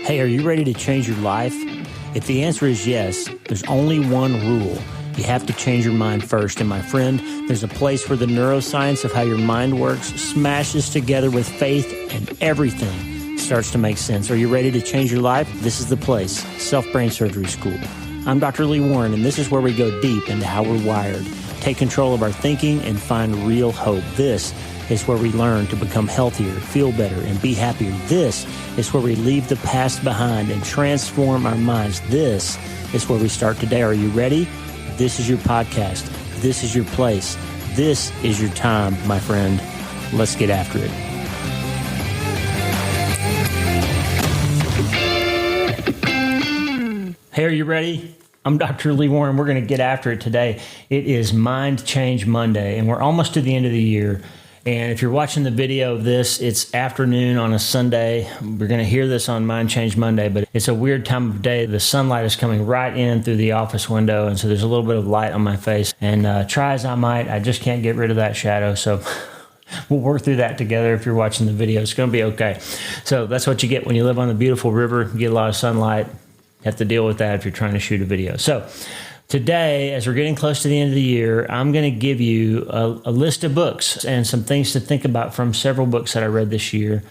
Hey, are you ready to change your life? If the answer is yes, there's only one rule. You have to change your mind first. And my friend, there's a place where the neuroscience of how your mind works smashes together with faith and everything starts to make sense. Are you ready to change your life? This is the place, Self-Brain Surgery School. I'm Dr. Lee Warren, and this is where we go deep into how we're wired, take control of our thinking, and find real hope. This is where we learn to become healthier, feel better, and be happier. This is where we leave the past behind and transform our minds. This is where we start today. Are you ready? This is your podcast. This is your place. This is your time, my friend. Let's get after it. Hey, are you ready? I'm Dr. Lee Warren. We're going to get after it today. It is Mind Change Monday, and we're almost to the end of the year. And if you're watching the video of this, it's afternoon on a Sunday. We're going to hear this on Mind Change Monday, but it's a weird time of day. The sunlight is coming right in through the office window, and so there's a little bit of light on my face. And try as I might, I just can't get rid of that shadow. So we'll work through that together. If you're watching the video, it's going to be okay. So that's what you get when you live on the beautiful river. You get a lot of sunlight. You have to deal with that if you're trying to shoot a video. So today, as we're getting close to the end of the year, I'm going to give you a list of books and some things to think about from several books that I read this year.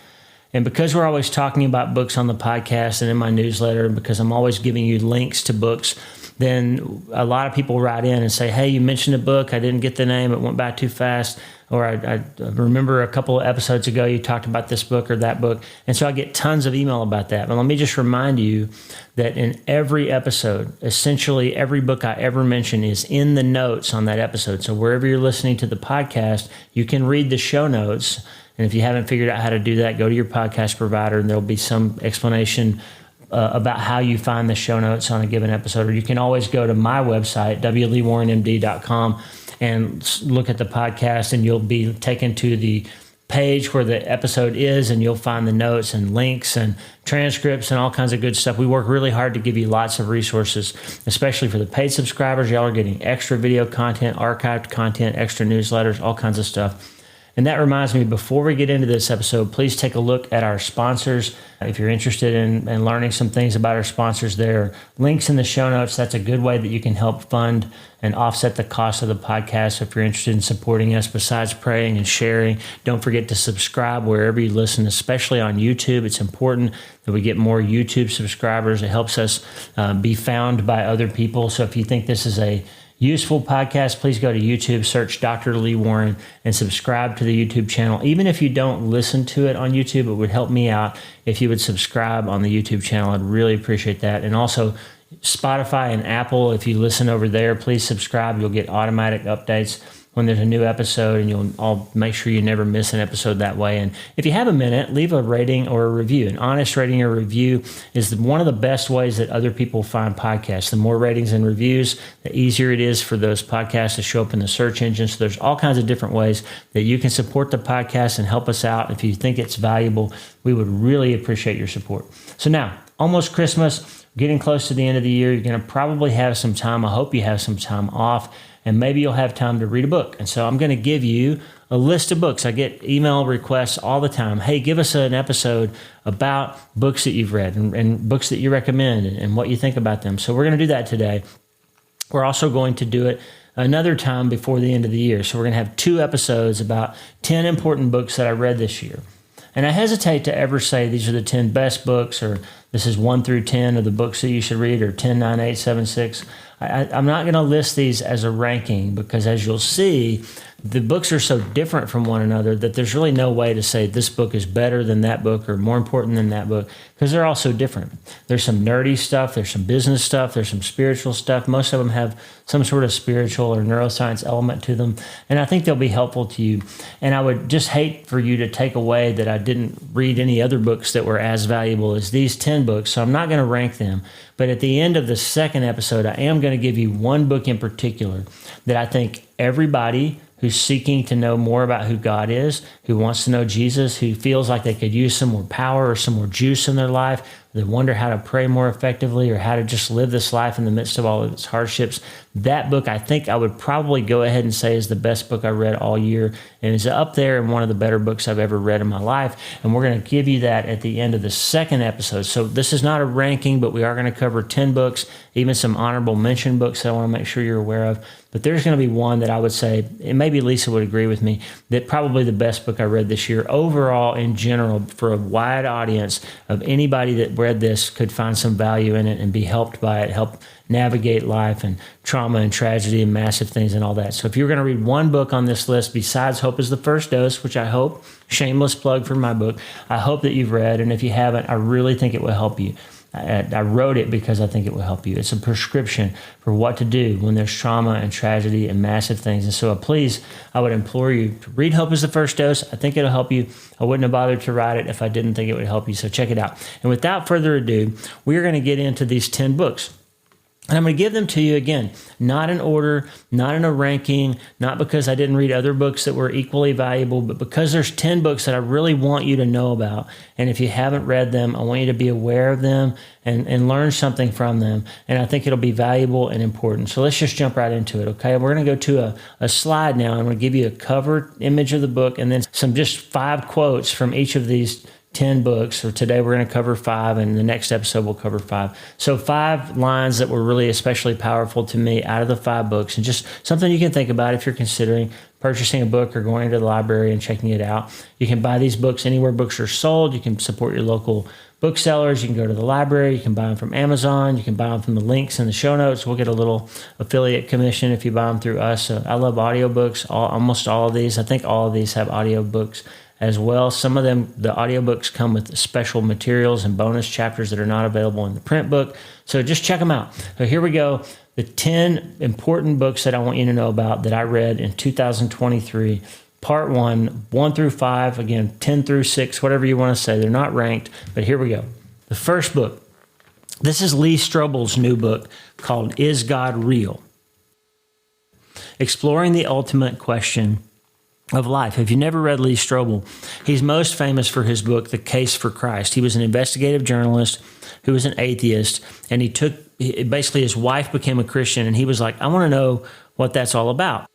And because we're always talking about books on the podcast and in my newsletter, and because I'm always giving you links to books, then a lot of people write in and say, hey, you mentioned a book, I didn't get the name, it went by too fast. Or I remember a couple of episodes ago you talked about this book or that book. And so I get tons of email about that. But let me just remind you that in every episode, essentially every book I ever mention is in the notes on that episode. So wherever you're listening to the podcast, you can read the show notes. And if you haven't figured out how to do that, go to your podcast provider and there'll be some explanation about how you find the show notes on a given episode. Or you can always go to my website, wleewarrenmd.com, and look at the podcast, and you'll be taken to the page where the episode is, and you'll find the notes and links and transcripts and all kinds of good stuff. We work really hard to give you lots of resources, especially for the paid subscribers. Y'all are getting extra video content, archived content, extra newsletters, all kinds of stuff. And that reminds me, before we get into this episode, please take a look at our sponsors. If you're interested in learning some things about our sponsors, there are links in the show notes. That's a good way that you can help fund and offset the cost of the podcast. So if you're interested in supporting us, besides praying and sharing, don't forget to subscribe wherever you listen, especially on YouTube. It's important that we get more YouTube subscribers. It helps us be found by other people. So if you think this is a useful podcast, please go to YouTube, search Dr. Lee Warren, and subscribe to the YouTube channel. Even if you don't listen to it on YouTube, it would help me out if you would subscribe on the YouTube channel. I'd really appreciate that. And also Spotify and Apple, if you listen over there, please subscribe. You'll get automatic updates when there's a new episode, and I'll make sure you never miss an episode that way. And if you have a minute, leave a rating or a review. An honest rating or review is one of the best ways that other people find podcasts. The more ratings and reviews, the easier it is for those podcasts to show up in the search engine. So there's all kinds of different ways that you can support the podcast and help us out. If you think it's valuable, we would really appreciate your support. So now, almost Christmas, getting close to the end of the year, you're going to probably have some time. I hope you have some time off, and maybe you'll have time to read a book. And so I'm going to give you a list of books. I get email requests all the time. Hey, give us an episode about books that you've read and books that you recommend and what you think about them. So we're going to do that today. We're also going to do it another time before the end of the year. So we're going to have 2 episodes about 10 important books that I read this year. And I hesitate to ever say these are the 10 best books, or this is 1 through 10 of the books that you should read, or 10, 9, 8, 7, 6. I'm not going to list these as a ranking because, as you'll see, the books are so different from one another that there's really no way to say this book is better than that book or more important than that book, because they're all so different. There's some nerdy stuff, there's some business stuff, there's some spiritual stuff. Most of them have some sort of spiritual or neuroscience element to them, and I think they'll be helpful to you. And I would just hate for you to take away that I didn't read any other books that were as valuable as these 10 books, so I'm not going to rank them. But at the end of the second episode, I am going to give you one book in particular that I think everybody who's seeking to know more about who God is, who wants to know Jesus, who feels like they could use some more power or some more juice in their life, they wonder how to pray more effectively or how to just live this life in the midst of all of its hardships. That book, I think I would probably go ahead and say is the best book I read all year, and is up there and one of the better books I've ever read in my life. And we're going to give you that at the end of the second episode. So this is not a ranking, but we are going to cover 10 books, even some honorable mention books that I want to make sure you're aware of. But there's going to be one that I would say, and maybe Lisa would agree with me, that probably the best book I read this year overall in general for a wide audience of anybody that read this could find some value in it and be helped by it, help navigate life and trauma and tragedy and massive things and all that. So if you're going to read one book on this list besides Hope is the First Dose, which I hope, shameless plug for my book, I hope that you've read. And if you haven't, I really think it will help you. I wrote it because I think it will help you. It's a prescription for what to do when there's trauma and tragedy and massive things. And so please, I would implore you to read Hope is the First Dose. I think it'll help you. I wouldn't have bothered to write it if I didn't think it would help you. So check it out. And without further ado, we're going to get into these 10 books. And I'm going to give them to you again, not in order, not in a ranking, not because I didn't read other books that were equally valuable, but because there's 10 books that I really want you to know about. And if you haven't read them, I want you to be aware of them and learn something from them. And I think it'll be valuable and important. So let's just jump right into it, okay? We're going to go to a slide now. I'm going to give you a cover image of the book and then some just 5 quotes from each of these 10 books. So today we're going to cover 5, and the next episode we'll cover 5. So 5 lines that were really especially powerful to me out of the 5 books, and just something you can think about if you're considering purchasing a book or going to the library and checking it out. You can buy these books anywhere books are sold. You can support your local booksellers. You can go to the library. You can buy them from Amazon. You can buy them from the links in the show notes. We'll get a little affiliate commission if you buy them through us. So I love audiobooks, almost all of these. I think all of these have audiobooks as well. Some of them, the audiobooks come with special materials and bonus chapters that are not available in the print book. So just check them out. So here we go. The 10 important books that I want you to know about that I read in 2023. Part 1, 1 through 5, again, 10 through 6, whatever you want to say. They're not ranked, but here we go. The first book. This is Lee Strobel's new book called Is God Real? Exploring the ultimate question of life. If you never read Lee Strobel, he's most famous for his book, The Case for Christ. He was an investigative journalist who was an atheist, and basically his wife became a Christian, and he was like, I want to know what that's all about.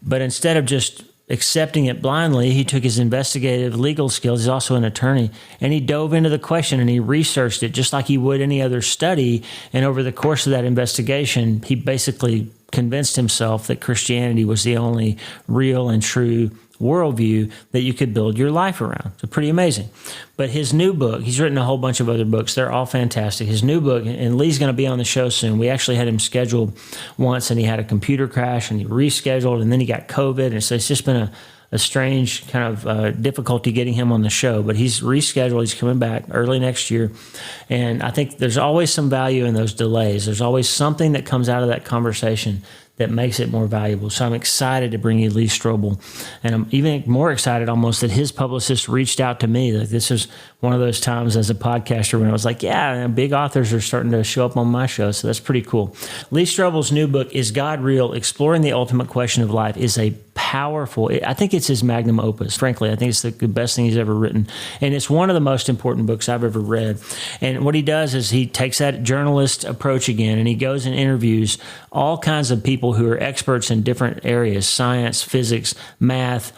But instead of just accepting it blindly, he took his investigative legal skills, he's also an attorney, and he dove into the question and he researched it just like he would any other study. And over the course of that investigation, he basically convinced himself that Christianity was the only real and true worldview that you could build your life around. So pretty amazing. But his new book, he's written a whole bunch of other books. They're all fantastic. His new book, and Lee's going to be on the show soon. We actually had him scheduled once, and he had a computer crash, and he rescheduled, and then he got COVID. And so it's just been a strange kind of difficulty getting him on the show. But he's rescheduled. He's coming back early next year. And I think there's always some value in those delays. There's always something that comes out of that conversation that makes it more valuable. So I'm excited to bring you Lee Strobel. And I'm even more excited almost that his publicist reached out to me. Like, this is one of those times as a podcaster when I was like, yeah, big authors are starting to show up on my show. So that's pretty cool. Lee Strobel's new book, Is God Real? Exploring the Ultimate Question of Life, is a powerful, I think it's his magnum opus. Frankly, I think it's the best thing he's ever written. And it's one of the most important books I've ever read. And what he does is he takes that journalist approach again, and he goes and interviews all kinds of people who are experts in different areas, science, physics, math,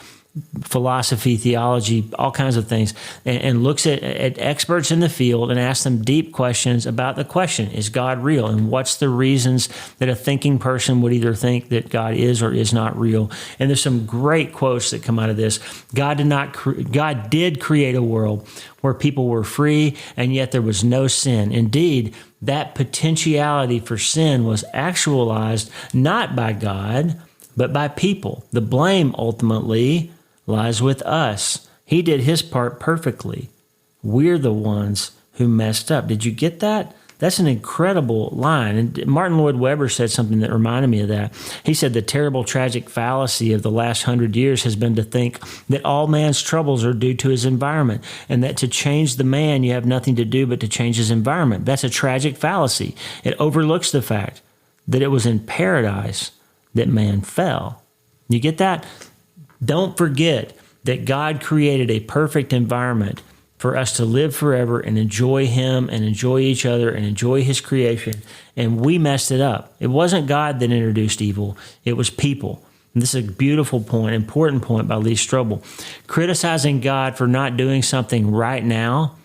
philosophy, theology, all kinds of things, and looks at experts in the field and asks them deep questions about the question, is God real? And what's the reasons that a thinking person would either think that God is or is not real? And there's some great quotes that come out of this. God did create a world where people were free, and yet there was no sin. Indeed, that potentiality for sin was actualized not by God, but by people. The blame ultimately lies with us. He did his part perfectly. We're the ones who messed up. Did you get that? That's an incredible line. And Martin Lloyd Webber said something that reminded me of that. He said the terrible, tragic fallacy of the last 100 years has been to think that all man's troubles are due to his environment, and that to change the man, you have nothing to do but to change his environment. That's a tragic fallacy. It overlooks the fact that it was in paradise that man fell. You get that? Don't forget that God created a perfect environment for us to live forever and enjoy him and enjoy each other and enjoy his creation. And we messed it up. It wasn't God that introduced evil. It was people. And this is a beautiful point, important point by Lee Strobel. Criticizing God for not doing something right now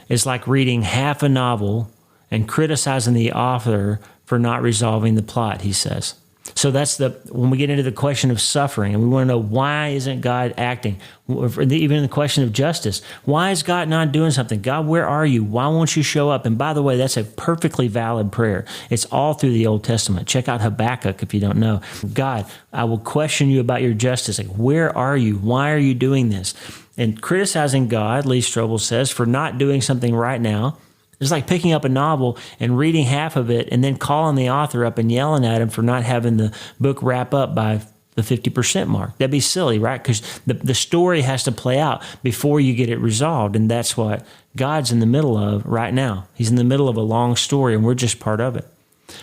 is like reading half a novel and criticizing the author for not resolving the plot, he says. So that's when we get into the question of suffering, and we want to know, why isn't God acting? Even in the question of justice, why is God not doing something? God, where are you? Why won't you show up? And by the way, that's a perfectly valid prayer. It's all through the Old Testament. Check out Habakkuk if you don't know. God, I will question you about your justice. Like, where are you? Why are you doing this? And criticizing God, Lee Strobel says, for not doing something right now, it's like picking up a novel and reading half of it and then calling the author up and yelling at him for not having the book wrap up by the 50% mark. That'd be silly, right? Because the story has to play out before you get it resolved. And that's what God's in the middle of right now. He's in the middle of a long story, and we're just part of it.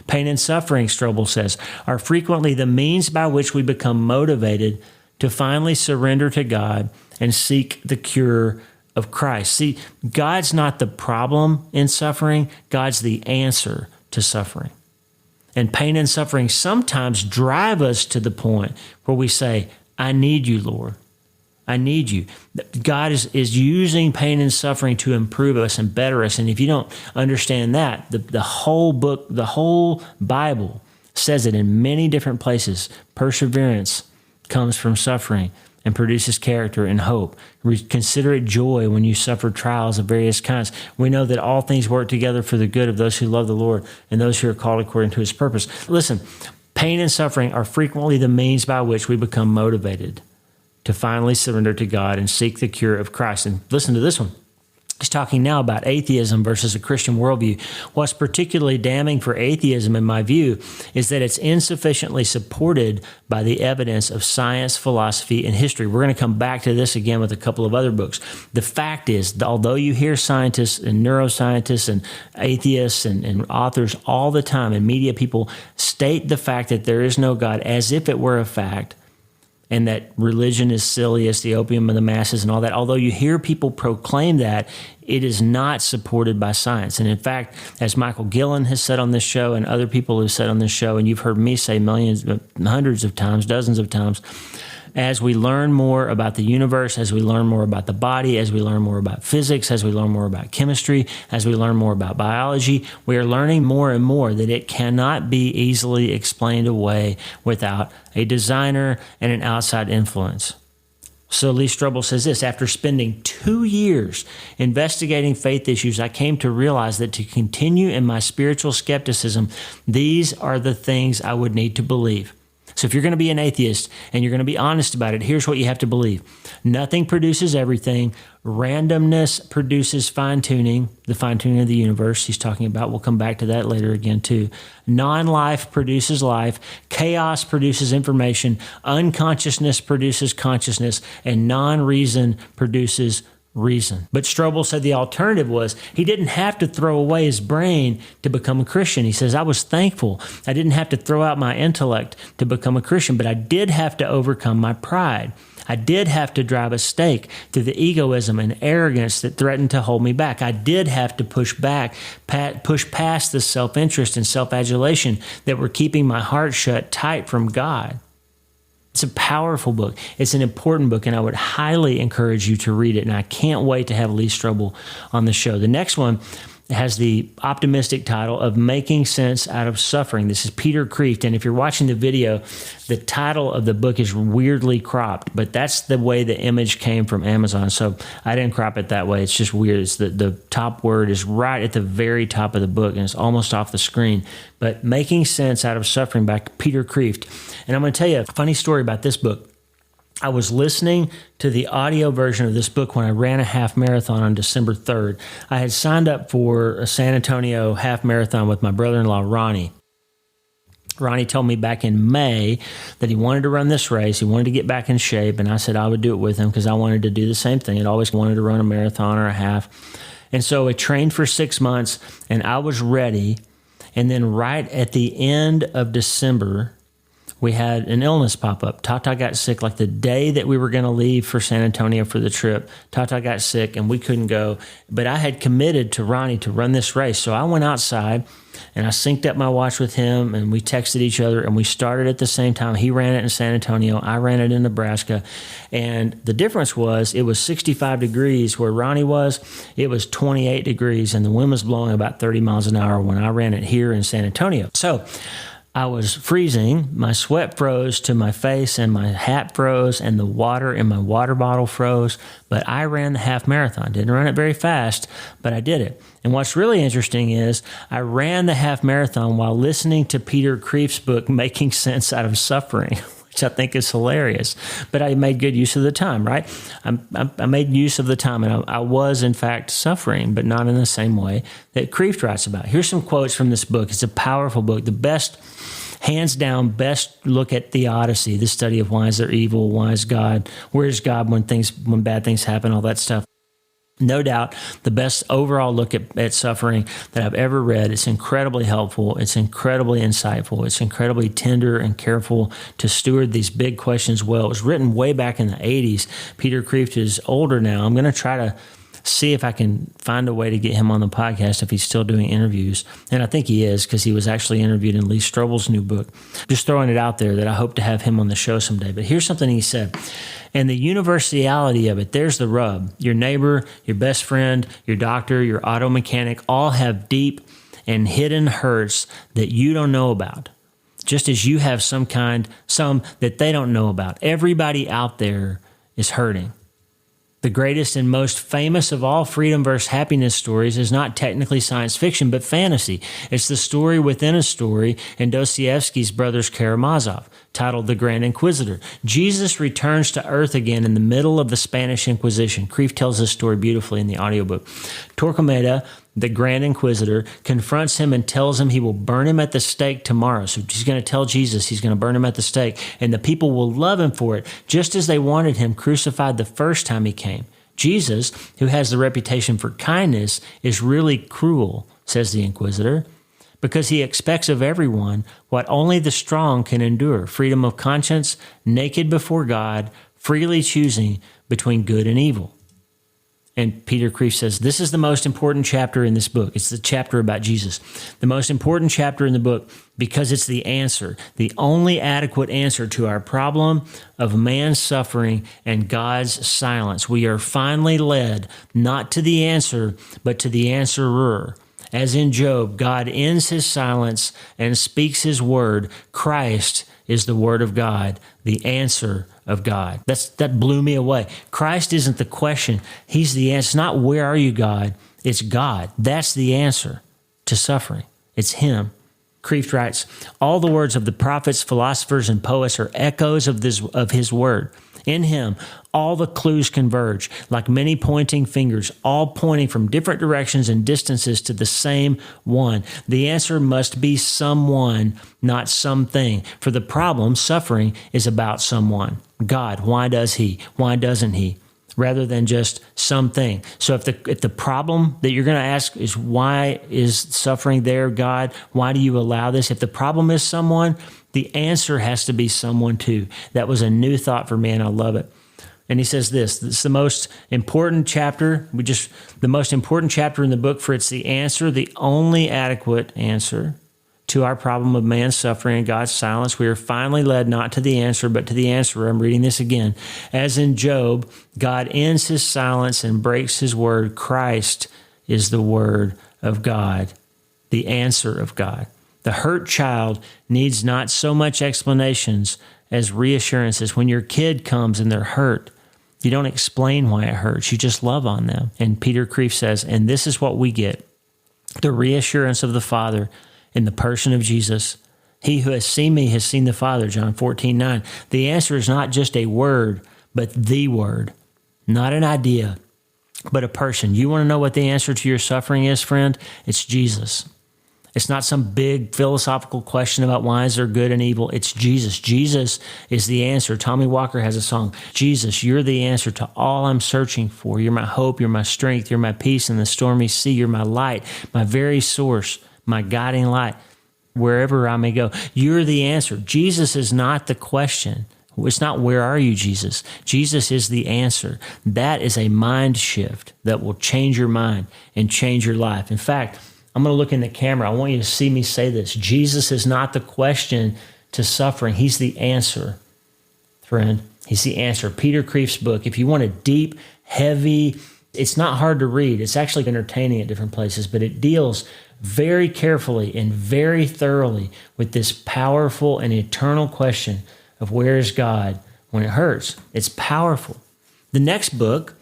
Pain and suffering, Strobel says, are frequently the means by which we become motivated to finally surrender to God and seek the cure of Christ. See, God's not the problem in suffering. God's the answer to suffering. And pain and suffering sometimes drive us to the point where we say, I need you, Lord. I need you. God is using pain and suffering to improve us and better us. And if you don't understand that, the whole book, the whole Bible says it in many different places. Perseverance comes from suffering and produces character and hope. Consider it joy when you suffer trials of various kinds. We know that all things work together for the good of those who love the Lord and those who are called according to his purpose. Listen, pain and suffering are frequently the means by which we become motivated to finally surrender to God and seek the cure of Christ. And listen to this one. He's talking now about atheism versus a Christian worldview. What's particularly damning for atheism, in my view, is that it's insufficiently supported by the evidence of science, philosophy, and history. We're going to come back to this again with a couple of other books. The fact is, although you hear scientists and neuroscientists and atheists and authors all the time, and media people state the fact that there is no God as if it were a fact, and that religion is silly, it's the opium of the masses and all that. Although you hear people proclaim that, it is not supported by science. And in fact, as Michael Gillen has said on this show and other people have said on this show, and you've heard me say hundreds of times, dozens of times, as we learn more about the universe, as we learn more about the body, as we learn more about physics, as we learn more about chemistry, as we learn more about biology, we are learning more and more that it cannot be easily explained away without a designer and an outside influence. So Lee Strobel says this: after spending 2 years investigating faith issues, I came to realize that to continue in my spiritual skepticism, these are the things I would need to believe. So if you're going to be an atheist and you're going to be honest about it, here's what you have to believe. Nothing produces everything. Randomness produces fine-tuning, the fine-tuning of the universe he's talking about. We'll come back to that later again too. Non-life produces life. Chaos produces information. Unconsciousness produces consciousness. And non-reason produces reason. But Strobel said the alternative was he didn't have to throw away his brain to become a Christian. He says, I was thankful. I didn't have to throw out my intellect to become a Christian, but I did have to overcome my pride. I did have to drive a stake through the egoism and arrogance that threatened to hold me back. I did have to push past the self-interest and self-adulation that were keeping my heart shut tight from God. It's a powerful book. It's an important book, and I would highly encourage you to read it. And I can't wait to have Lee Strobel on the show. The next one has the optimistic title of Making Sense Out of Suffering. This is Peter Kreeft. And if you're watching the video, the title of the book is weirdly cropped, but that's the way the image came from Amazon. So I didn't crop it that way. It's just weird. It's the top word is right at the very top of the book, and it's almost off the screen. But Making Sense Out of Suffering by Peter Kreeft. And I'm going to tell you a funny story about this book. I was listening to the audio version of this book when I ran a half marathon on December 3rd. I had signed up for a San Antonio half marathon with my brother-in-law, Ronnie. Ronnie told me back in May that he wanted to run this race. He wanted to get back in shape, and I said I would do it with him because I wanted to do the same thing. I'd always wanted to run a marathon or a half. And so I trained for 6 months, and I was ready. And then right at the end of December, we had an illness pop up. Tata got sick like the day that we were going to leave for San Antonio for the trip. Tata got sick and we couldn't go. But I had committed to Ronnie to run this race. So I went outside and I synced up my watch with him and we texted each other and we started at the same time. He ran it in San Antonio. I ran it in Nebraska. And the difference was it was 65 degrees where Ronnie was. It was 28 degrees and the wind was blowing about 30 miles an hour when I ran it here in San Antonio. So I was freezing. My sweat froze to my face and my hat froze and the water in my water bottle froze. But I ran the half marathon. Didn't run it very fast, but I did it. And what's really interesting is I ran the half marathon while listening to Peter Kreeft's book, Making Sense Out of Suffering, which I think is hilarious. But I made good use of the time, right? I made use of the time, and I was, in fact, suffering, but not in the same way that Kreeft writes about. Here's some quotes from this book. It's a powerful book. The best, hands down, best look at theodicy, the study of why is there evil, why is God, where is God when bad things happen, all that stuff. No doubt the best overall look at suffering that I've ever read. It's incredibly helpful. It's incredibly insightful. It's incredibly tender and careful to steward these big questions well. It was written way back in the 80s. Peter Kreeft is older now. I'm going to try to see if I can find a way to get him on the podcast if he's still doing interviews. And I think he is because he was actually interviewed in Lee Strobel's new book. Just throwing it out there that I hope to have him on the show someday. But here's something he said. And the universality of it, there's the rub. Your neighbor, your best friend, your doctor, your auto mechanic all have deep and hidden hurts that you don't know about. Just as you have some that they don't know about. Everybody out there is hurting. The greatest and most famous of all freedom versus happiness stories is not technically science fiction, but fantasy. It's the story within a story in Dostoevsky's Brothers Karamazov, titled The Grand Inquisitor. Jesus returns to earth again in the middle of the Spanish Inquisition. Kreeft tells this story beautifully in the audiobook. Torquemada, the Grand Inquisitor, confronts him and tells him he will burn him at the stake tomorrow. So he's going to tell Jesus he's going to burn him at the stake, and the people will love him for it, just as they wanted him crucified the first time he came. Jesus, who has the reputation for kindness, is really cruel, says the Inquisitor, because he expects of everyone what only the strong can endure: freedom of conscience, naked before God, freely choosing between good and evil. And Peter Kreeft says, this is the most important chapter in this book. It's the chapter about Jesus. The most important chapter in the book because it's the answer, the only adequate answer to our problem of man's suffering and God's silence. We are finally led not to the answer, but to the answerer. As in Job, God ends his silence and speaks his word. Christ is the word of God, the answer of God. That blew me away. Christ isn't the question. He's the answer. It's not where are you, God? It's God. That's the answer to suffering. It's him. Kreeft writes, all the words of the prophets, philosophers, and poets are echoes of his word. In him, all the clues converge, like many pointing fingers, all pointing from different directions and distances to the same one. The answer must be someone, not something. For the problem, suffering, is about someone. God, why does he? Why doesn't he? Rather than just something. So if the problem that you're going to ask is why is suffering there, God? Why do you allow this? If the problem is someone, the answer has to be someone too. That was a new thought for me, and I love it. And he says this is the most important chapter. The most important chapter in the book, for it's the answer, the only adequate answer to our problem of man's suffering and God's silence. We are finally led not to the answer, but to the answerer. I'm reading this again. As in Job, God ends his silence and breaks his word. Christ is the word of God, the answer of God. The hurt child needs not so much explanations as reassurances. When your kid comes and they're hurt, you don't explain why it hurts. You just love on them. And Peter Kreeft says, and this is what we get: the reassurance of the Father in the person of Jesus. He who has seen me has seen the Father, John 14:9. The answer is not just a word, but the word. Not an idea, but a person. You want to know what the answer to your suffering is, friend? It's Jesus. It's not some big philosophical question about why is there good and evil. It's Jesus. Jesus is the answer. Tommy Walker has a song, Jesus, you're the answer to all I'm searching for. You're my hope, you're my strength, you're my peace in the stormy sea. You're my light, my very source, my guiding light. wherever I may go. You're the answer. Jesus is not the question. It's not, where are you, Jesus? Jesus is the answer. That is a mind shift that will change your mind and change your life. In fact, I'm going to look in the camera. I want you to see me say this. Jesus is not the question to suffering. He's the answer, friend. He's the answer. Peter Kreeft's book, if you want a deep, heavy, it's not hard to read. It's actually entertaining at different places, but it deals very carefully and very thoroughly with this powerful and eternal question of where is God when it hurts. It's powerful. The next book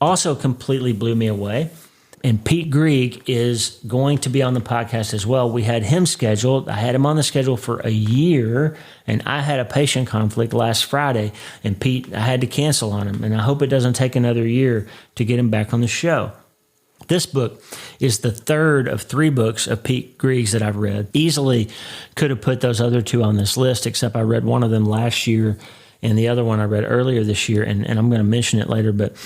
also completely blew me away. And Pete Greig is going to be on the podcast as well. We had him scheduled. I had him on the schedule for a year, and I had a patient conflict last Friday, and Pete, I had to cancel on him. And I hope it doesn't take another year to get him back on the show. This book is the third of 3 books of Pete Greig's that I've read. Easily could have put those other 2 on this list, except I read one of them last year, and the other one I read earlier this year, and I'm going to mention it later. But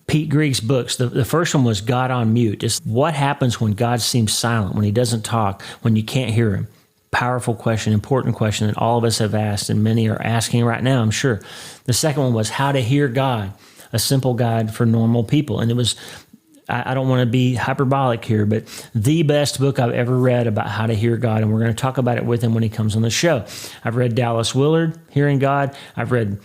Pete Greig's books, the first one was God on Mute. It's what happens when God seems silent, when he doesn't talk, when you can't hear him. Powerful question, important question that all of us have asked, and many are asking right now, I'm sure. The second one was How to Hear God, a simple guide for normal people. And it was, I don't want to be hyperbolic here, but the best book I've ever read about how to hear God, and we're going to talk about it with him when he comes on the show. I've read Dallas Willard, Hearing God. I've read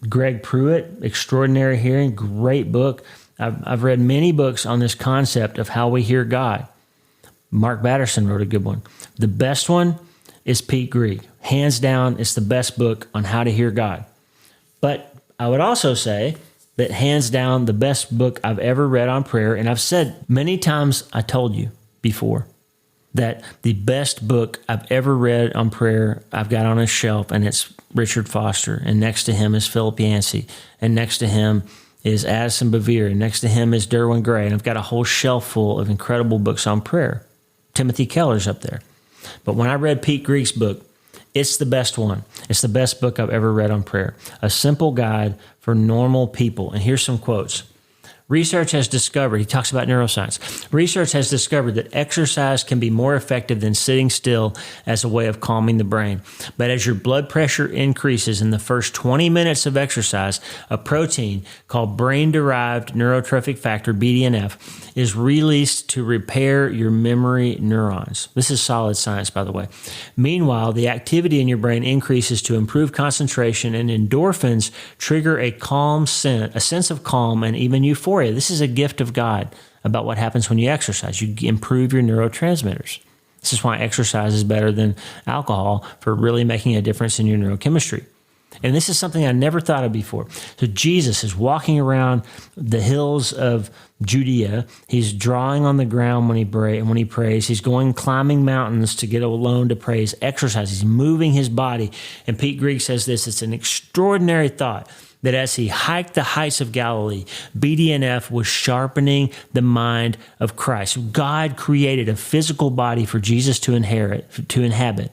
Greg Pruitt, Extraordinary Hearing, great book. I've read many books on this concept of how we hear God. Mark Batterson wrote a good one. The best one is Pete Greig. Hands down, it's the best book on how to hear God. But I would also say that hands down, the best book I've ever read on prayer, and I've said many times, I told you before, that the best book I've ever read on prayer, I've got on a shelf, and it's Richard Foster, and next to him is Philip Yancey, and next to him is Addison Bevere, and next to him is Derwin Gray, and I've got a whole shelf full of incredible books on prayer. Timothy Keller's up there. But when I read Pete Greig's book, it's the best one. It's the best book I've ever read on prayer. A simple guide for normal people. And here's some quotes. Research has discovered, he talks about neuroscience, research has discovered that exercise can be more effective than sitting still as a way of calming the brain. But as your blood pressure increases in the first 20 minutes of exercise, a protein called brain-derived neurotrophic factor, BDNF, is released to repair your memory neurons. This is solid science, by the way. Meanwhile, the activity in your brain increases to improve concentration, and endorphins trigger a sense of calm and even euphoria. This is a gift of God about what happens when you exercise. You improve your neurotransmitters. This is why exercise is better than alcohol for really making a difference in your neurochemistry. And this is something I never thought of before. So Jesus is walking around the hills of Judea. He's drawing on the ground when he prays. He's going climbing mountains to get alone to pray. He's exercising. He's moving his body. And Pete Greig says this, it's an extraordinary thought that as he hiked the heights of Galilee, BDNF was sharpening the mind of Christ. God created a physical body for Jesus to inhabit.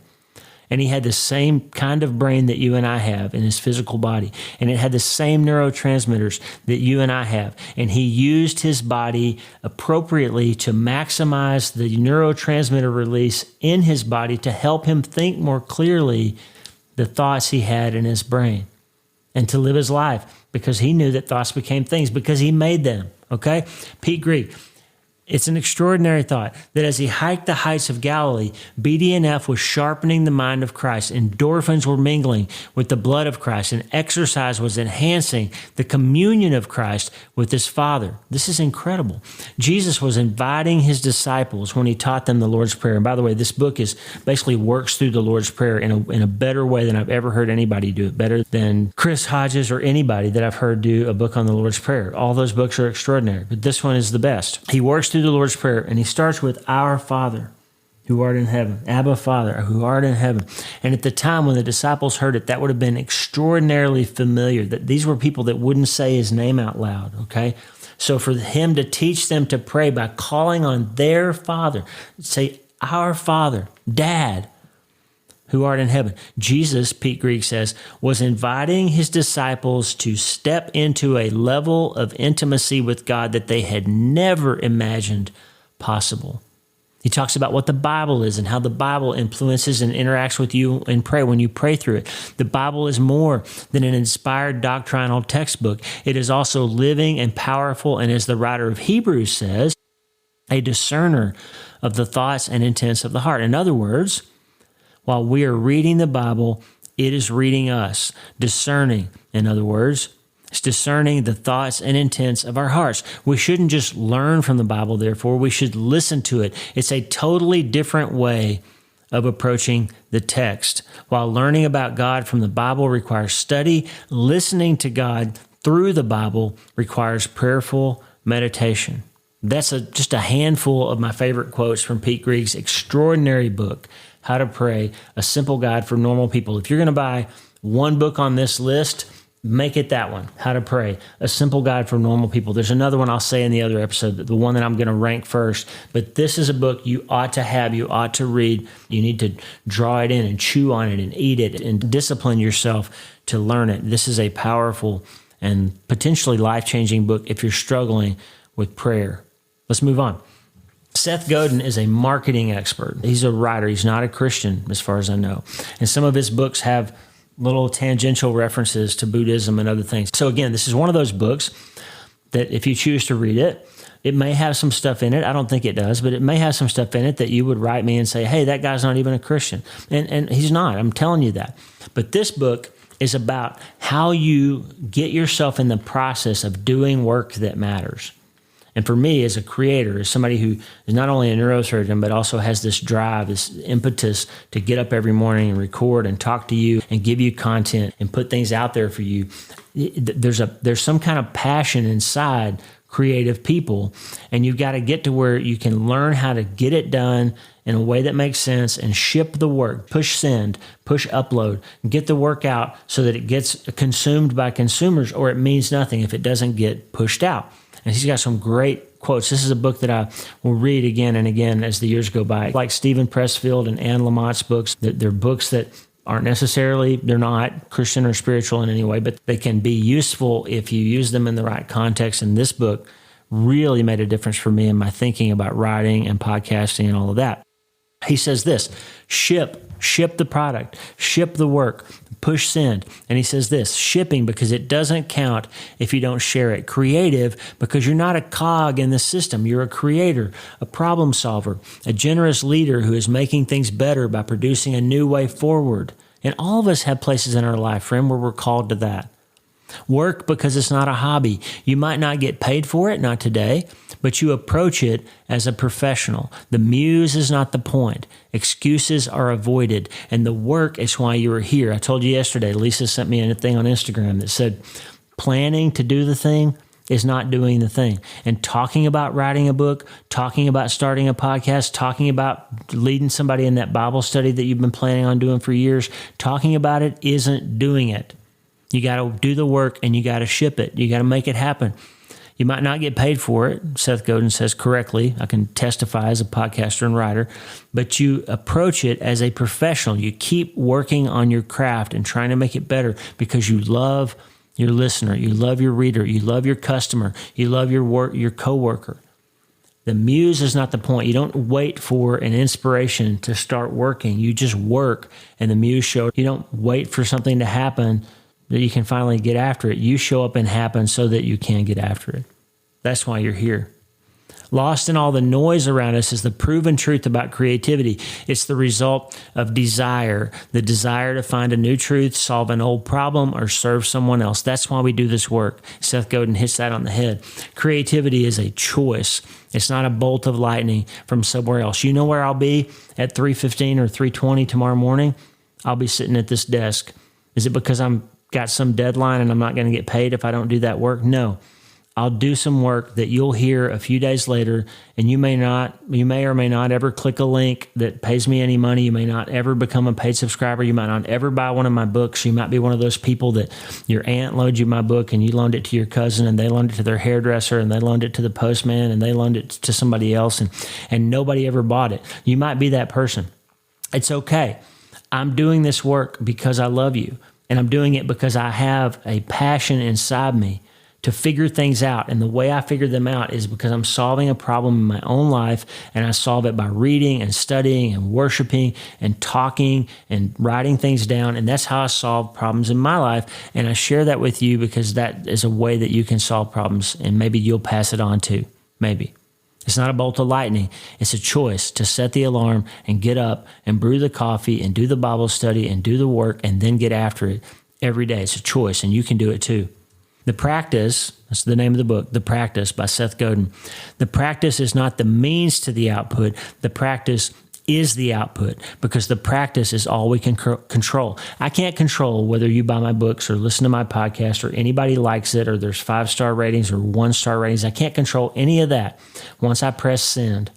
And he had the same kind of brain that you and I have in his physical body. And it had the same neurotransmitters that you and I have. And he used his body appropriately to maximize the neurotransmitter release in his body to help him think more clearly the thoughts he had in his brain and to live his life, because he knew that thoughts became things because he made them, okay? Pete Greig. It's an extraordinary thought that as he hiked the heights of Galilee, BDNF was sharpening the mind of Christ. Endorphins were mingling with the blood of Christ, and exercise was enhancing the communion of Christ with his Father. This is incredible. Jesus was inviting his disciples when he taught them the Lord's Prayer. And by the way, this book is basically works through the Lord's Prayer in a better way than I've ever heard anybody do it, better than Chris Hodges or anybody that I've heard do a book on the Lord's Prayer. All those books are extraordinary, but this one is the best. He works through the Lord's Prayer, and he starts with Our Father who art in heaven, Abba Father who art in heaven. And at the time when the disciples heard it, that would have been extraordinarily familiar, that these were people that wouldn't say his name out loud, okay? So for him to teach them to pray by calling on their Father, say, Our Father, Dad, who art in heaven. Jesus, Pete Greig says, was inviting his disciples to step into a level of intimacy with God that they had never imagined possible. He talks about what the Bible is and how the Bible influences and interacts with you in prayer when you pray through it. The Bible is more than an inspired doctrinal textbook. It is also living and powerful, and as the writer of Hebrews says, a discerner of the thoughts and intents of the heart. In other words, while we are reading the Bible, it is reading us. Discerning, in other words, it's discerning the thoughts and intents of our hearts. We shouldn't just learn from the Bible, therefore. We should listen to it. It's a totally different way of approaching the text. While learning about God from the Bible requires study, listening to God through the Bible requires prayerful meditation. That's just a handful of my favorite quotes from Pete Greig's extraordinary book, How to Pray, A Simple Guide for Normal People. If you're going to buy one book on this list, make it that one, How to Pray, A Simple Guide for Normal People. There's another one I'll say in the other episode, the one that I'm going to rank first. But this is a book you ought to have, you ought to read. You need to draw it in and chew on it and eat it and discipline yourself to learn it. This is a powerful and potentially life-changing book if you're struggling with prayer. Let's move on. Seth Godin is a marketing expert. He's a writer. He's not a Christian, as far as I know. And some of his books have little tangential references to Buddhism and other things. So again, this is one of those books that if you choose to read it, it may have some stuff in it. I don't think it does, but it may have some stuff in it that you would write me and say, hey, that guy's not even a Christian. And he's not. I'm telling you that. But this book is about how you get yourself in the process of doing work that matters. And for me, as a creator, as somebody who is not only a neurosurgeon, but also has this drive, this impetus to get up every morning and record and talk to you and give you content and put things out there for you, there's some kind of passion inside creative people. And you've got to get to where you can learn how to get it done in a way that makes sense and ship the work, push send, push upload, get the work out so that it gets consumed by consumers, or it means nothing if it doesn't get pushed out. And he's got some great quotes. This is a book that I will read again and again as the years go by. Like Stephen Pressfield and Anne Lamott's books, they're books that aren't necessarily, they're not Christian or spiritual in any way, but they can be useful if you use them in the right context. And this book really made a difference for me in my thinking about writing and podcasting and all of that. He says this, ship the product, ship the work, push send. And he says this, shipping because it doesn't count if you don't share it. Creative because you're not a cog in the system. You're a creator, a problem solver, a generous leader who is making things better by producing a new way forward. And all of us have places in our life, friend, where we're called to that. Work because it's not a hobby. You might not get paid for it, not today, but you approach it as a professional. The muse is not the point. Excuses are avoided, and the work is why you are here. I told you yesterday, Lisa sent me a thing on Instagram that said, planning to do the thing is not doing the thing. And talking about writing a book, talking about starting a podcast, talking about leading somebody in that Bible study that you've been planning on doing for years, talking about it isn't doing it. You got to do the work and you got to ship it. You got to make it happen. You might not get paid for it, Seth Godin says correctly. I can testify as a podcaster and writer, but you approach it as a professional. You keep working on your craft and trying to make it better because you love your listener, you love your reader, you love your customer, you love your coworker. The muse is not the point. You don't wait for an inspiration to start working. You just work and the muse shows. You don't wait for something to happen that you can finally get after it. You show up and happen so that you can get after it. That's why you're here. Lost in all the noise around us is the proven truth about creativity. It's the result of desire, the desire to find a new truth, solve an old problem, or serve someone else. That's why we do this work. Seth Godin hits that on the head. Creativity is a choice. It's not a bolt of lightning from somewhere else. You know where I'll be at 3:15 or 3:20 tomorrow morning? I'll be sitting at this desk. Is it because I'm got some deadline and I'm not going to get paid if I don't do that work? No. I'll do some work that you'll hear a few days later, and you may or may not ever click a link that pays me any money. You may not ever become a paid subscriber. You might not ever buy one of my books. You might be one of those people that your aunt loaned you my book and you loaned it to your cousin and they loaned it to their hairdresser and they loaned it to the postman and they loaned it to somebody else and nobody ever bought it. You might be that person. It's okay. I'm doing this work because I love you, and I'm doing it because I have a passion inside me to figure things out. And the way I figure them out is because I'm solving a problem in my own life, and I solve it by reading and studying and worshiping and talking and writing things down. And that's how I solve problems in my life. And I share that with you because that is a way that you can solve problems, and maybe you'll pass it on too. Maybe. It's not a bolt of lightning. It's a choice to set the alarm and get up and brew the coffee and do the Bible study and do the work and then get after it every day. It's a choice, and you can do it too. The Practice, that's the name of the book, The Practice by Seth Godin. The practice is not the means to the output. The practice is the output, because the practice is all we can control. I can't control whether you buy my books or listen to my podcast or anybody likes it or there's 5-star ratings or 1-star ratings. I can't control any of that once I press send.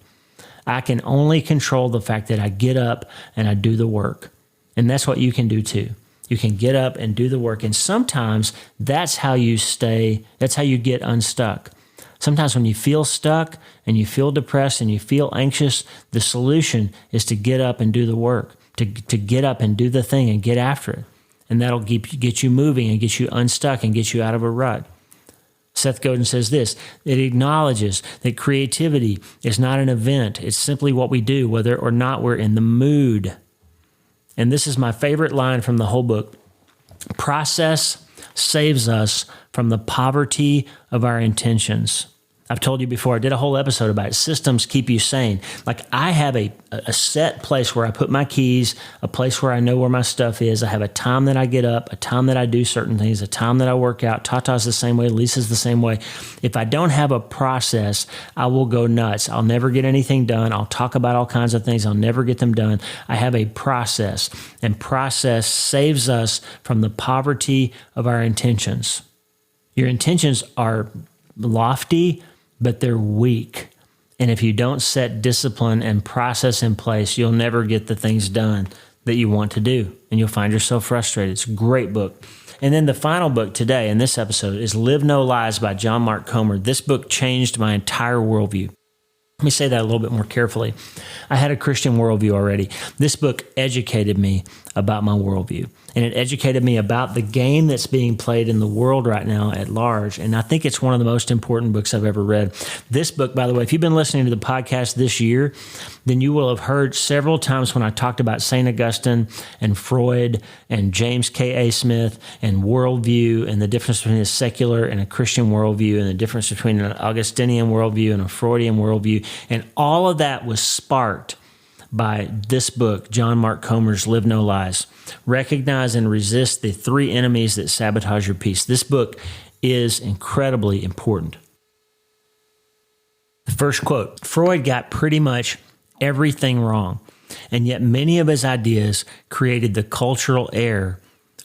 I can only control the fact that I get up and I do the work. And that's what you can do too. You can get up and do the work. And sometimes that's how you get unstuck. Sometimes when you feel stuck and you feel depressed and you feel anxious, the solution is to get up and do the work, to get up and do the thing and get after it. And that'll get you moving and get you unstuck and get you out of a rut. Seth Godin says this: it acknowledges that creativity is not an event. It's simply what we do, whether or not we're in the mood. And this is my favorite line from the whole book. Process saves us from the poverty of our intentions. I've told you before, I did a whole episode about it. Systems keep you sane. Like, I have a set place where I put my keys, a place where I know where my stuff is. I have a time that I get up, a time that I do certain things, a time that I work out. Tata's the same way. Lisa's the same way. If I don't have a process, I will go nuts. I'll never get anything done. I'll talk about all kinds of things. I'll never get them done. I have a process, and process saves us from the poverty of our intentions. Your intentions are lofty, but they're weak. And if you don't set discipline and process in place, you'll never get the things done that you want to do. And you'll find yourself frustrated. It's a great book. And then the final book today in this episode is Live No Lies by John Mark Comer. This book changed my entire worldview. Let me say that a little bit more carefully. I had a Christian worldview already. This book educated me about my worldview, and it educated me about the game that's being played in the world right now at large, and I think it's one of the most important books I've ever read. This book, by the way, if you've been listening to the podcast this year, then you will have heard several times when I talked about St. Augustine and Freud and James K.A. Smith and worldview and the difference between a secular and a Christian worldview and the difference between an Augustinian worldview and a Freudian worldview. And all of that was sparked by this book, John Mark Comer's Live No Lies. Recognize and resist the 3 enemies that sabotage your peace. This book is incredibly important. The first quote: Freud got pretty much everything wrong, and yet many of his ideas created the cultural air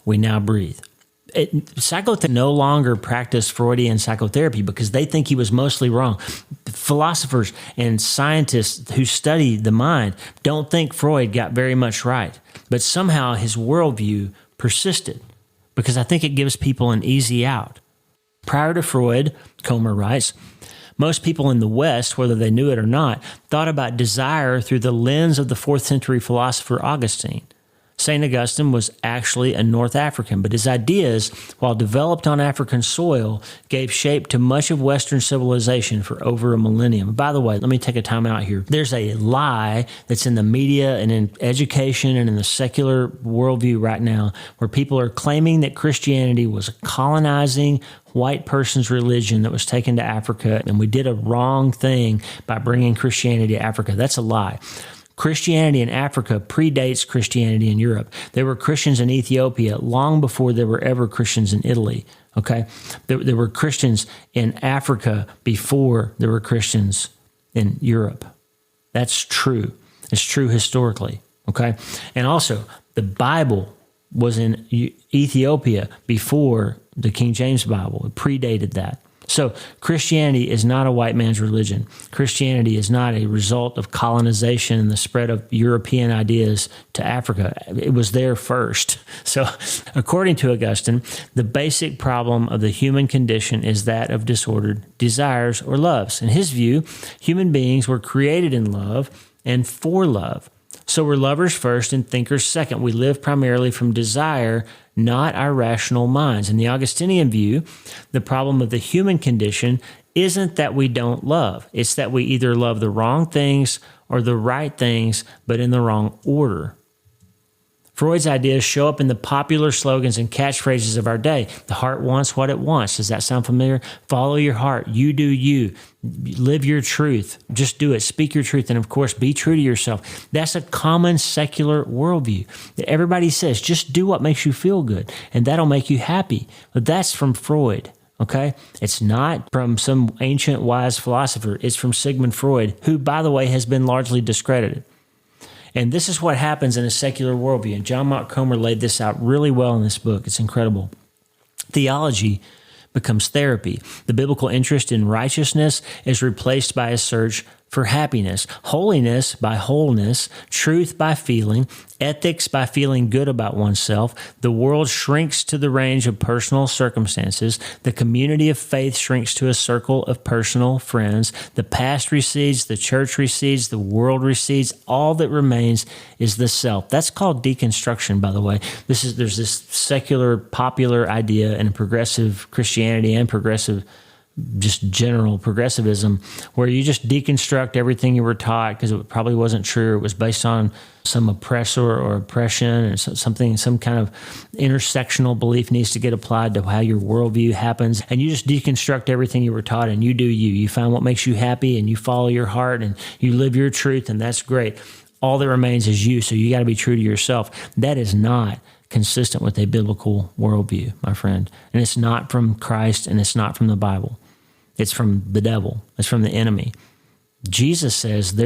we now breathe. Psychotherapists no longer practice Freudian psychotherapy because they think he was mostly wrong. Philosophers and scientists who study the mind don't think Freud got very much right, but somehow his worldview persisted because I think it gives people an easy out. Prior to Freud, Comer writes, most people in the West, whether they knew it or not, thought about desire through the lens of the 4th century philosopher Augustine. St. Augustine was actually a North African, but his ideas, while developed on African soil, gave shape to much of Western civilization for over a millennium. By the way, let me take a time out here. There's a lie that's in the media and in education and in the secular worldview right now where people are claiming that Christianity was a colonizing white person's religion that was taken to Africa, and we did a wrong thing by bringing Christianity to Africa. That's a lie. Christianity in Africa predates Christianity in Europe. There were Christians in Ethiopia long before there were ever Christians in Italy, okay? There were Christians in Africa before there were Christians in Europe. That's true. It's true historically, okay? And also, the Bible was in Ethiopia before the King James Bible. It predated that. So Christianity is not a white man's religion. Christianity is not a result of colonization and the spread of European ideas to Africa. It was there first. So according to Augustine, the basic problem of the human condition is that of disordered desires or loves. In his view, human beings were created in love and for love. So we're lovers first and thinkers second. We live primarily from desire, not our rational minds. In the Augustinian view, the problem of the human condition isn't that we don't love. It's that we either love the wrong things or the right things, but in the wrong order. Freud's ideas show up in the popular slogans and catchphrases of our day. The heart wants what it wants. Does that sound familiar? Follow your heart. You do you. Live your truth. Just do it. Speak your truth. And of course, be true to yourself. That's a common secular worldview. Everybody says, just do what makes you feel good, and that'll make you happy. But that's from Freud. Okay? It's not from some ancient wise philosopher. It's from Sigmund Freud, who, by the way, has been largely discredited. And this is what happens in a secular worldview. And John Mark Comer laid this out really well in this book. It's incredible. Theology becomes therapy. The biblical interest in righteousness is replaced by a search for happiness, holiness by wholeness, truth by feeling, ethics by feeling good about oneself. The world shrinks to the range of personal circumstances. The community of faith shrinks to a circle of personal friends. The past recedes, the church recedes, the world recedes. All that remains is the self. That's called deconstruction, by the way. There's this secular, popular idea in progressive Christianity and progressive just general progressivism, where you just deconstruct everything you were taught because it probably wasn't true. It was based on some oppressor or oppression, and some kind of intersectional belief needs to get applied to how your worldview happens. And you just deconstruct everything you were taught, and you do you. You find what makes you happy, and you follow your heart, and you live your truth, and that's great. All that remains is you, so you got to be true to yourself. That is not consistent with a biblical worldview, my friend. And it's not from Christ, and it's not from the Bible. It's from the devil. It's from the enemy. Jesus says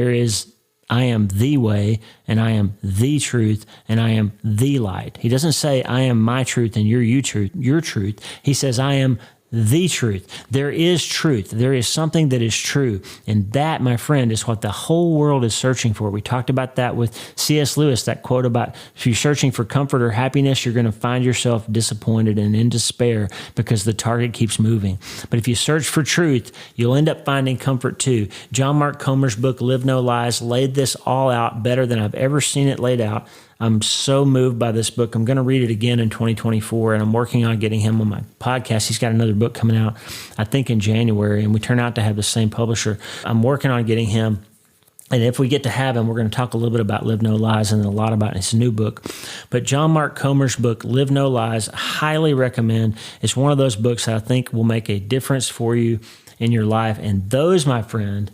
I am the way, and I am the truth, and I am the light. He doesn't say I am my truth and you're your truth. He says I am the truth. There is truth. There is something that is true. And that, my friend, is what the whole world is searching for. We talked about that with C.S. Lewis, that quote about if you're searching for comfort or happiness, you're going to find yourself disappointed and in despair because the target keeps moving. But if you search for truth, you'll end up finding comfort too. John Mark Comer's book, Live No Lies, laid this all out better than I've ever seen it laid out. I'm so moved by this book. I'm going to read it again in 2024, and I'm working on getting him on my podcast. He's got another book coming out, I think, in January, and we turn out to have the same publisher. I'm working on getting him, and if we get to have him, we're going to talk a little bit about Live No Lies and a lot about his new book. But John Mark Comer's book, Live No Lies, I highly recommend. It's one of those books that I think will make a difference for you in your life, and those, my friend,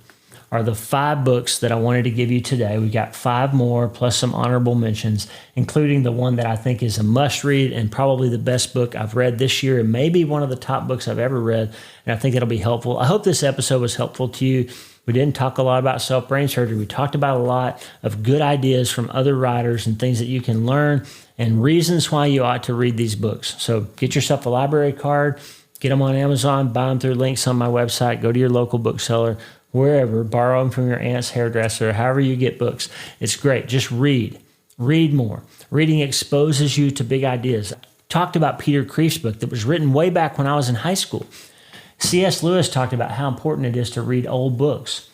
are the 5 books that I wanted to give you today. We got 5 more, plus some honorable mentions, including the one that I think is a must-read and probably the best book I've read this year, and maybe one of the top books I've ever read, and I think it'll be helpful. I hope this episode was helpful to you. We didn't talk a lot about self-brain surgery. We talked about a lot of good ideas from other writers and things that you can learn and reasons why you ought to read these books. So get yourself a library card, get them on Amazon, buy them through links on my website, go to your local bookseller, wherever, borrow them from your aunt's hairdresser, however you get books. It's great. Just read. Read more. Reading exposes you to big ideas. I talked about Peter Kreeft's book that was written way back when I was in high school. C.S. Lewis talked about how important it is to read old books.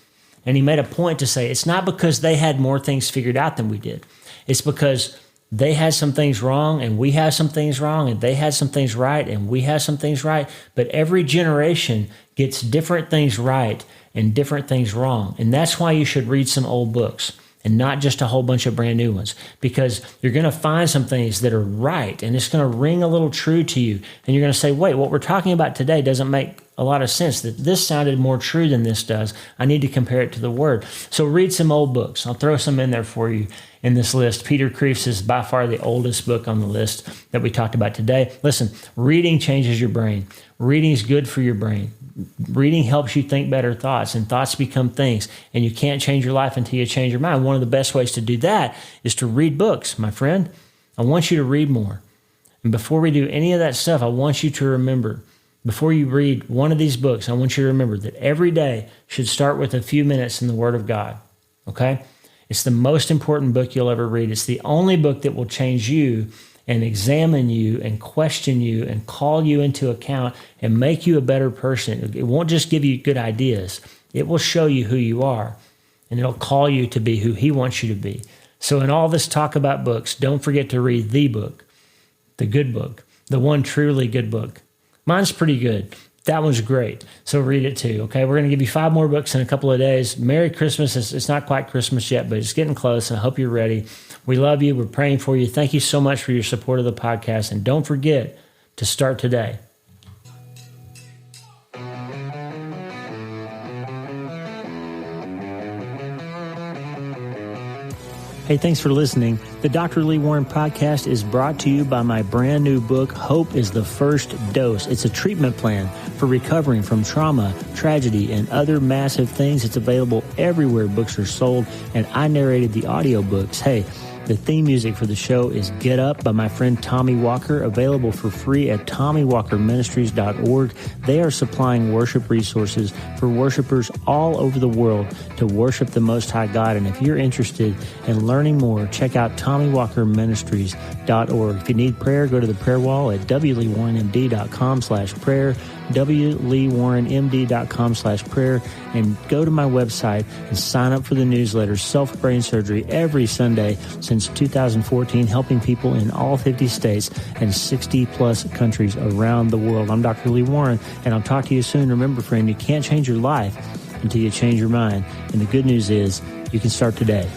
And he made a point to say it's not because they had more things figured out than we did. It's because they had some things wrong and we have some things wrong, and they had some things right and we have some things right. But every generation gets different things right and different things wrong. And that's why you should read some old books and not just a whole bunch of brand new ones, because you're going to find some things that are right and it's going to ring a little true to you. And you're going to say, wait, what we're talking about today doesn't make a lot of sense. That this sounded more true than this does. I need to compare it to the Word. So read some old books. I'll throw some in there for you in this list. Peter Kreeft's is by far the oldest book on the list that we talked about today. Listen, reading changes your brain. Reading is good for your brain. Reading helps you think better thoughts, and thoughts become things. And you can't change your life until you change your mind. One of the best ways to do that is to read books, my friend. I want you to read more. And before we do any of that stuff, I want you to remember, before you read one of these books, I want you to remember that every day should start with a few minutes in the Word of God, okay? It's the most important book you'll ever read. It's the only book that will change you and examine you and question you and call you into account and make you a better person. It won't just give you good ideas. It will show you who you are, and it'll call you to be who He wants you to be. So in all this talk about books, don't forget to read the book, the good book, the one truly good book. Mine's pretty good. That one's great. So read it too, okay? We're going to give you 5 more books in a couple of days. Merry Christmas. It's not quite Christmas yet, but it's getting close. I hope you're ready. We love you. We're praying for you. Thank you so much for your support of the podcast. And don't forget to start today. Hey, thanks for listening. The Dr. Lee Warren podcast is brought to you by my brand new book, Hope is the First Dose. It's a treatment plan for recovering from trauma, tragedy, and other massive things. It's available everywhere books are sold, and I narrated the audiobooks. Hey, the theme music for the show is Get Up by my friend Tommy Walker, available for free at TommyWalkerMinistries.org. They are supplying worship resources for worshipers all over the world to worship the Most High God. And if you're interested in learning more, check out TommyWalkerMinistries.org. If you need prayer, go to the prayer wall at wleewarrenmd.com/prayer, wleewarrenmd.com/prayer, and go to my website and sign up for the newsletter, Self-Brain Surgery, every Sunday since 2014, helping people in all 50 states and 60-plus countries around the world. I'm Dr. Lee Warren, and I'll talk to you soon. Remember, friend, you can't change your life until you change your mind. And the good news is you can start today.